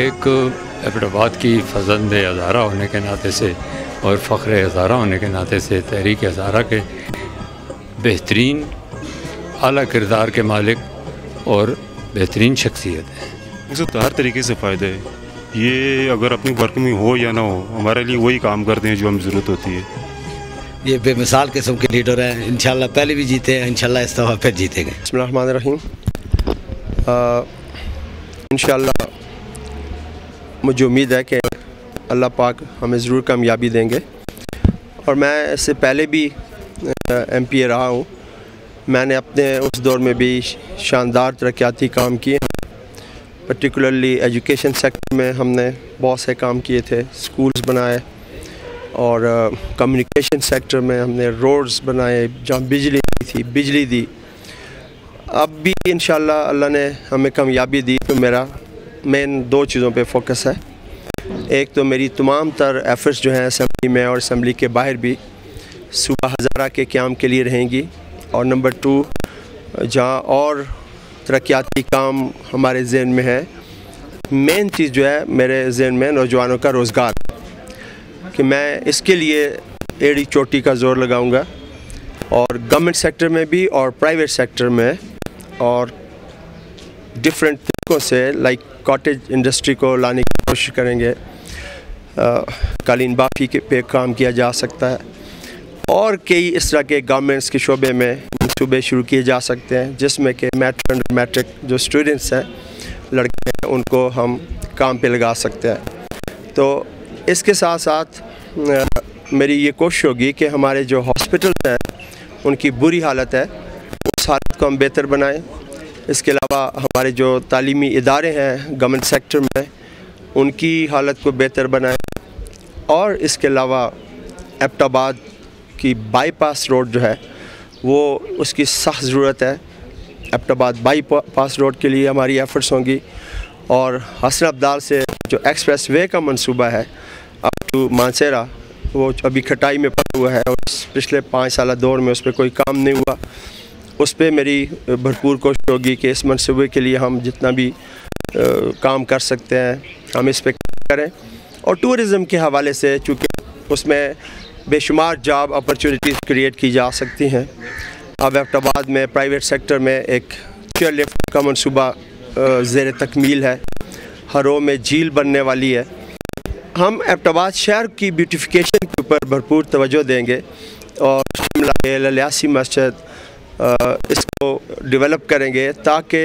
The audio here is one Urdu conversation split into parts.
ایک ایبٹ کی فزند ہزارہ ہونے کے ناطے سے اور فخر ہزارہ ہونے کے ناطے سے تحریک ہزارہ کے بہترین اعلیٰ کردار کے مالک اور بہترین شخصیت ہے۔ اس سے ہر طریقے سے فائدہ ہے، یہ اگر اپنی ورک میں ہو یا نہ ہو ہمارے لیے وہی کام کرتے ہیں جو ہم ضرورت ہوتی ہے۔ یہ بے مثال قسم کے لیڈر ہیں، انشاءاللہ پہلے بھی جیتے ہیں، انشاءاللہ اس دفعہ پھر جیتے گئے۔ بسم اللہ الرحمن الرحیم۔ انشاءاللہ مجھے امید ہے کہ اللہ پاک ہمیں ضرور کامیابی دیں گے، اور میں اس سے پہلے بھی ایم پی اے رہا ہوں۔ میں نے اپنے اس دور میں بھی شاندار ترقیاتی کام کیے، پرٹیکولرلی ایجوکیشن سیکٹر میں ہم نے بہت سے کام کیے تھے، سکولز بنائے، اور کمیونیکیشن سیکٹر میں ہم نے روڈز بنائے، جہاں بجلی تھی بجلی دی۔ اب بھی انشاءاللہ اللہ نے ہمیں کامیابی دی تو میرا مین دو چیزوں پہ فوکس ہے۔ ایک تو میری تمام تر ایفرٹس جو ہیں اسمبلی میں اور اسمبلی کے باہر بھی صوبہ ہزارہ کے قیام کے لیے رہیں گی، اور نمبر 2 جہاں اور ترقیاتی کام ہمارے ذہن میں ہے، مین چیز جو ہے میرے ذہن میں نوجوانوں کا روزگار، کہ میں اس کے لیے ایڑی چوٹی کا زور لگاؤں گا، اور گورنمنٹ سیکٹر میں بھی اور پرائیویٹ سیکٹر میں، اور ڈفرینٹ طریقوں سے لائک کاٹیج انڈسٹری کو لانے کی کوشش کریں گے، قالین بافی کے پہ کام کیا جا سکتا ہے، اور کئی اس طرح کے گورنمنٹس کے شعبے میں منصوبے شروع کیے جا سکتے ہیں، جس میں کہ میٹرک جو اسٹوڈنٹس ہیں لڑکے ہیں ان کو ہم کام پہ لگا سکتے ہیں۔ تو اس کے ساتھ ساتھ میری یہ کوشش ہوگی کہ ہمارے جو ہاسپٹلس ہیں ان کی بری حالت ہے اس حالت کو ہم بہتر بنائیں۔ اس کے علاوہ ہمارے جو تعلیمی ادارے ہیں گورنمنٹ سیکٹر میں ان کی حالت کو بہتر بنائیں، اور اس کے علاوہ ایبٹ آباد کی بائی پاس روڈ جو ہے وہ اس کی سخت ضرورت ہے۔ ایبٹ آباد بائی پاس روڈ کے لیے ہماری ایفرٹس ہوں گی، اور حسن ابدال سے جو ایکسپریس وے کا منصوبہ ہے اپ ٹو مانسیرا وہ ابھی کھٹائی میں پڑا ہوا ہے، اور پچھلے 5 سالہ دور میں اس پہ کوئی کام نہیں ہوا۔ اس پہ میری بھرپور کوشش ہوگی کہ اس منصوبے کے لیے ہم جتنا بھی کام کر سکتے ہیں ہم اس پہ کریں، اور ٹورزم کے حوالے سے چونکہ اس میں بے شمار جاب اپرچونیٹیز کریٹ کی جا سکتی ہیں۔ اب ایبٹ آباد میں پرائیویٹ سیکٹر میں ایک چیئر لفٹ کا منصوبہ زیر تکمیل ہے، ہرو میں جھیل بننے والی ہے۔ ہم ایبٹ آباد شہر کی بیوٹیفیکیشن کے اوپر بھرپور توجہ دیں گے، اور شملہ الیاسی مسجد اس کو ڈیولپ کریں گے تاکہ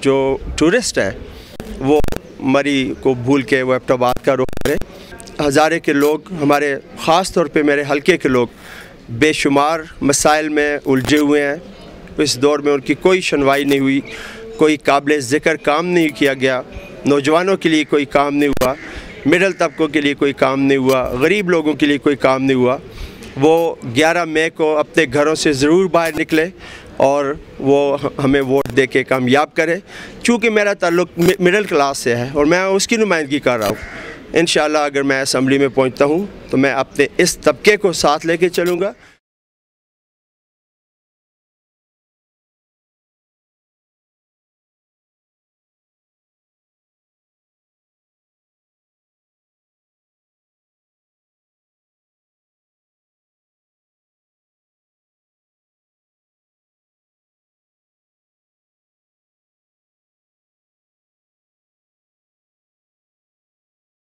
جو ٹورسٹ ہیں وہ مری کو بھول کے وہ ایبٹ آباد کا رخ کریں۔ ہزارے کے لوگ ہمارے، خاص طور پہ میرے حلقے کے لوگ بے شمار مسائل میں الجھے ہوئے ہیں، اس دور میں ان کی کوئی سنوائی نہیں ہوئی، کوئی قابل ذکر کام نہیں کیا گیا، نوجوانوں کے لیے کوئی کام نہیں ہوا، مڈل طبقوں کے لیے کوئی کام نہیں ہوا، غریب لوگوں کے لیے کوئی کام نہیں ہوا۔ وہ 11 مئی کو اپنے گھروں سے ضرور باہر نکلے اور وہ ہمیں ووٹ دے کے کامیاب کرے، چونکہ میرا تعلق مڈل کلاس سے ہے اور میں اس کی نمائندگی کر رہا ہوں۔ انشاءاللہ اگر میں اسمبلی میں پہنچتا ہوں تو میں اپنے اس طبقے کو ساتھ لے کے چلوں گا۔